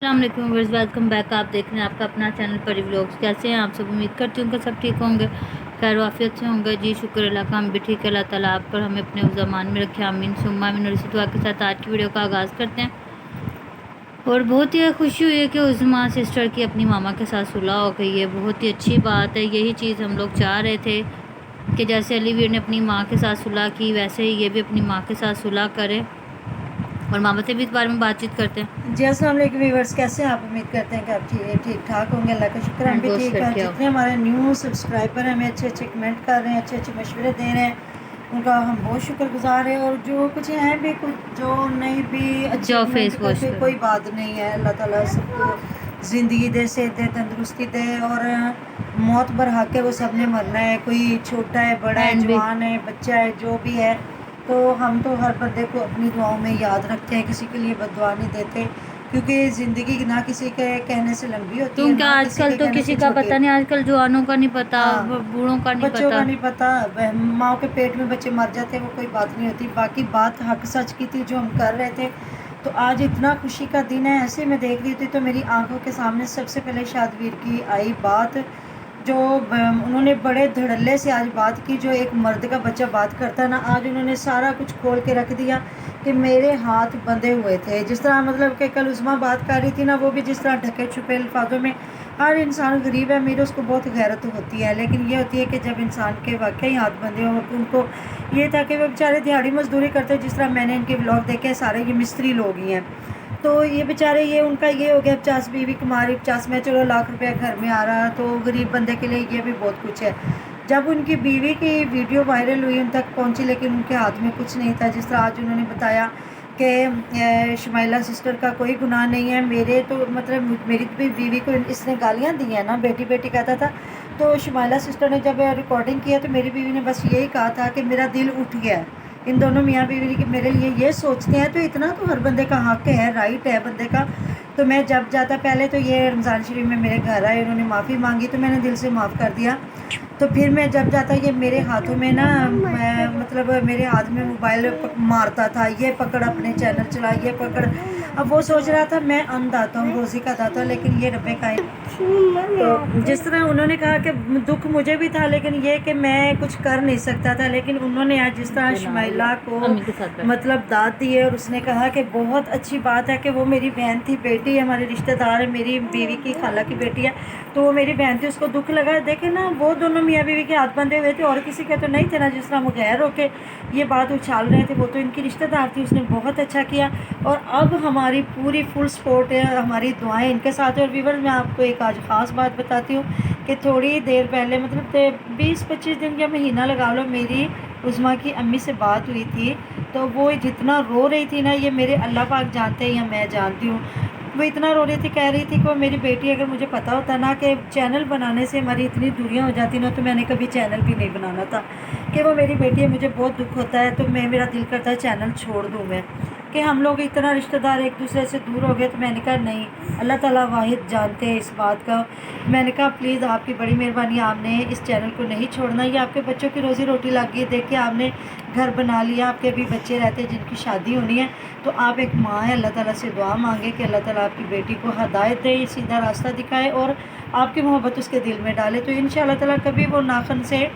السلام علیکم ورز، welcome back. آپ دیکھ رہے ہیں آپ کا اپنا چینل پری ولاگس۔ کیسے ہیں آپ سب؟ امید کرتی ہوں کہ سب ٹھیک ہوں گے، خیر وافیت سے ہوں گے۔ جی شکر اللہ کا، ہم بھی ٹھیک ہے۔ اللہ تعالیٰ آپ پر ہمیں اپنے زمان میں رکھے، آمین ثم آمین۔ اور اسی دعا کے ساتھ آج کی ویڈیو کا آغاز کرتے ہیں۔ اور بہت ہی خوشی ہوئی ہے کہ عظمیٰ سسٹر کی اپنی ماما کے ساتھ صلح ہو گئی ہے، بہت ہی اچھی بات ہے۔ یہی چیز ہم لوگ چاہ رہے تھے کہ جیسے علی ویر نے اپنی ماں کے ساتھ صلح کی، ویسے ہی یہ بھی اپنی ماں کے ساتھ صلح کرے، اور ماما سے بھی اس بارے میں بات چیت کرتے ہیں۔ جی السلام علیکم ویورز، کیسے ہیں آپ؟ امید کرتے ہیں کہ آپ ٹھیک ٹھاک ہوں گے، اللہ کا شکر ہم بھی گوشت ٹھیک کر ہیں۔ کے آؤ۔ جتنے ہمارے نیو سبسکرائبر ہیں، ہمیں اچھے اچھے کمنٹ کر رہے ہیں، اچھے اچھے مشورے دے رہے ہیں، ان کا ہم بہت شکر گزار ہیں۔ اور جو کچھ ہیں بھی، کچھ جو نہیں بھی اچھے جاؤ کمنٹ فیس واش کرتے، کرو۔ کوئی بات نہیں ہے۔ اللہ تعالیٰ سب کو زندگی دے، صحت دے، تندرستی دے، اور موت برحق ہے، وہ سب نے مرنا ہے، کوئی چھوٹا ہے، بڑا ہے، اینڈ بھی جوان ہے، بچہ ہے، جو بھی ہے۔ تو ہم تو ہر بندے کو اپنی دعاؤں میں یاد رکھتے ہیں، کسی کے لیے بد دعا نہیں دیتے، کیونکہ زندگی نہ کسی کے کہنے سے لمبی ہوتی ہے، کیونکہ نہ آج کسی کل کے تو کہنے کسی سے کا چھوٹی پتہ ہے۔ نہیں، آج کل جوانوں کا نہیں پتا، ہاں، بوڑھوں کا نہیں بچوں پتا۔ کا نہیں پتا، ماں کے پیٹ میں بچے مر جاتے ہیں، وہ کوئی بات نہیں ہوتی۔ باقی بات حق سچ کی تھی جو ہم کر رہے تھے۔ تو آج اتنا خوشی کا دن ہے، ایسے میں دیکھ رہی تھی تو میری آنکھوں کے سامنے سب سے پہلے شادویر کی آئی بات، جو انہوں نے بڑے دھڑلے سے آج بات کی، جو ایک مرد کا بچہ بات کرتا ہے نا، آج انہوں نے سارا کچھ کھول کے رکھ دیا کہ میرے ہاتھ بندھے ہوئے تھے۔ جس طرح مطلب کہ کل عظمیٰ بات کر رہی تھی نا، وہ بھی جس طرح ڈھکے چھپے الفاظوں میں، ہر انسان غریب ہے امیر، اس کو بہت غیرت ہوتی ہے، لیکن یہ ہوتی ہے کہ جب انسان کے واقعی ہاتھ بندھے ہوں، تو ان کو یہ تھا کہ وہ بیچارے دیہڑی مزدوری کرتے، جس طرح میں نے ان کے ولاگ دیکھے، سارے یہ مستری لوگ ہی ہیں۔ تو یہ بیچارے، یہ ان کا یہ ہو گیا 50 بیوی کماری 50 میں چلو لاکھ روپیہ گھر میں آ رہا، تو غریب بندے کے لیے یہ بھی بہت کچھ ہے۔ جب ان کی بیوی کی ویڈیو وائرل ہوئی، ان تک پہنچی، لیکن ان کے ہاتھ میں کچھ نہیں تھا۔ جس طرح آج انہوں نے بتایا کہ شمائلہ سسٹر کا کوئی گناہ نہیں ہے، میرے تو مطلب میری بیوی کو اس نے گالیاں دی ہیں نا، بیٹی بیٹی کہتا تھا۔ تو شمائلہ سسٹر نے جب ریکارڈنگ کیا تو میری بیوی نے بس یہی کہا تھا کہ میرا دل اٹھ گیا ہے ان دونوں میاں بیوی کہ میرے لیے یہ سوچتے ہیں، تو اتنا تو ہر بندے کا حق ہے، رائٹ ہے بندے کا۔ تو میں جب جاتا، پہلے تو یہ رمضان شریف میں میرے گھر آئے، انہوں نے معافی مانگی تو میں نے دل سے معاف کر دیا۔ تو پھر میں جب جاتا، یہ میرے ہاتھوں میں نا، مطلب میرے ہاتھ میں موبائل مارتا تھا، یہ پکڑ اپنے چینل چلا، یہ پکڑ۔ اب وہ سوچ رہا تھا میں ان داتا ہوں، روزی کا داتا ہوں، لیکن یہ رب کائنات۔ تو جس طرح انہوں نے کہا کہ دکھ مجھے بھی تھا، لیکن یہ کہ میں کچھ کر نہیں سکتا تھا، لیکن انہوں نے آج جس طرح شمائلہ کو امی کے ساتھ بیٹھ۔ مطلب داد دی ہے، اور اس نے کہا کہ بہت اچھی بات ہے کہ وہ میری بہن تھی، بیٹی ہے، ہمارے رشتہ دار ہے، میری بیوی کی خالہ کی بیٹی ہے، تو وہ میری بہن تھی، اس کو دکھ لگا۔ دیکھیں نا، وہ دونوں میاں بیوی کے ہاتھ بندھے ہوئے تھے، اور کسی کے تو نہیں تھے نا، جس طرح وہ غیر ہو کے یہ بات اچھال رہے تھے، وہ تو ان کی رشتہ دار تھی، اس نے بہت اچھا کیا۔ اور اب ہماری پوری فل سپورٹ ہے، ہماری دعائیں ان کے ساتھ ہیں۔ اور ویور، میں آپ کو ایک آج خاص بات بتاتی ہوں کہ تھوڑی دیر پہلے، مطلب 20-25 دن یا مہینہ لگا لو، میری عظمیٰ کی امی سے بات ہوئی تھی، تو وہ جتنا رو رہی تھی نا، یہ میرے اللہ پاک جانتے ہیں یا میں جانتی ہوں، وہ اتنا رو رہی تھی، کہہ رہی تھی کہ میری بیٹی، اگر مجھے پتا ہوتا نا کہ چینل بنانے سے ہماری اتنی دوریاں ہو جاتی نا، تو میں نے کبھی چینل بھی نہیں بنانا تھا، کہ وہ میری بیٹی ہے، مجھے بہت دکھ ہوتا ہے، تو میرا دل کرتا ہے چینل چھوڑ دوں میں، کہ ہم لوگ اتنا رشتہ دار ایک دوسرے سے دور ہو گئے۔ تو میں نے کہا نہیں، اللہ تعالیٰ واحد جانتے ہیں اس بات کا۔ میں نے کہا پلیز آپ کی بڑی مہربانی، آپ نے اس چینل کو نہیں چھوڑنا، یہ آپ کے بچوں کی روزی روٹی لگ گئی، دیکھ کے آپ نے گھر بنا لیا، آپ کے بھی بچے رہتے جن کی شادی ہونی ہے، تو آپ ایک ماں ہے، اللہ تعالیٰ سے دعا مانگے کہ اللہ تعالیٰ آپ کی بیٹی کو ہدایت دے، سیدھا راستہ دکھائے، اور آپ کی محبت اس کے دل میں ڈالے، تو انشاءاللہ تعالیٰ کبھی وہ ناخن سے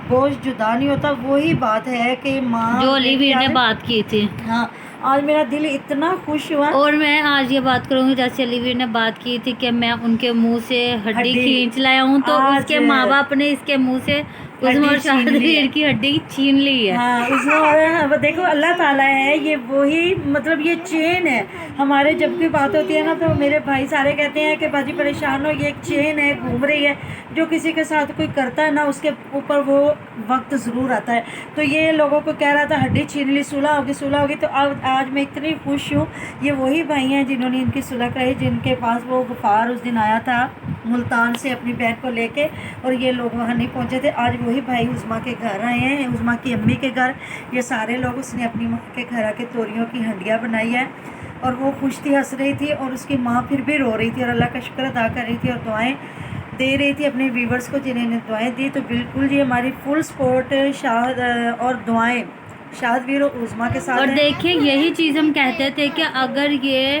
بوجھ جدا نہیں ہوتا۔ وہی بات ہے کہ ماں جو علی بیٹی ویر نے آج، بات کی تھی، ہاں، آج میرا دل اتنا خوش ہوا۔ اور میں آج یہ بات کروں گی، جیسے علی ویر نے بات کی تھی کہ میں ان کے منہ سے ہڈی ہڈی کھینچ لایا ہوں، تو اس آج کے ماں باپ نے اس کے منہ سے عظمیٰ ہڈی اور چھین لی ہے۔ شادویر کی ہڈی چھین لی ہے۔ ہاں، اس میں وہ دیکھو اللہ تعالیٰ ہے، یہ وہی مطلب یہ چین ہے ہمارے، جب بھی بات ہوتی ہے نا، تو میرے بھائی سارے کہتے ہیں کہ باجی پریشان ہو، یہ ایک چین ہے گھوم رہی ہے، جو کسی کے ساتھ کوئی کرتا ہے نا، اس کے اوپر وہ وقت ضرور آتا ہے۔ تو یہ لوگوں کو کہہ رہا تھا ہڈی چھین لی، صلح ہوگی صلح ہوگی، تو آج میں اتنی خوش ہوں۔ یہ وہی بھائی ہیں جنہوں نے ان کی صلح کرائی، جن کے پاس وہ غفار اس دن آیا تھا ملتان سے اپنی بہن کو لے کے، اور یہ لوگ وہاں نہیں پہنچے تھے۔ آج وہی بھائی عظمیٰ کے گھر آئے ہیں، عظمیٰ کی امی کے گھر، یہ سارے لوگ، اس نے اپنی ماں کے گھر آ کے توریوں کی ہنڈیاں بنائی ہے، اور وہ خوش تھی، ہنس رہی تھی، اور اس کی ماں پھر بھی رو رہی تھی، اور اللہ کا شکر ادا کر رہی تھی، اور دعائیں دے رہی تھی اپنے ویورز کو جنہیں نے دعائیں دی۔ تو بالکل یہ ہماری فل سپورٹ شاہد اور دعائیں شاہد ویر اور عظمیٰ کے اور ساتھ ہیں۔ دیکھیں، یہی چیز ہم کہتے تھے کہ اگر یہ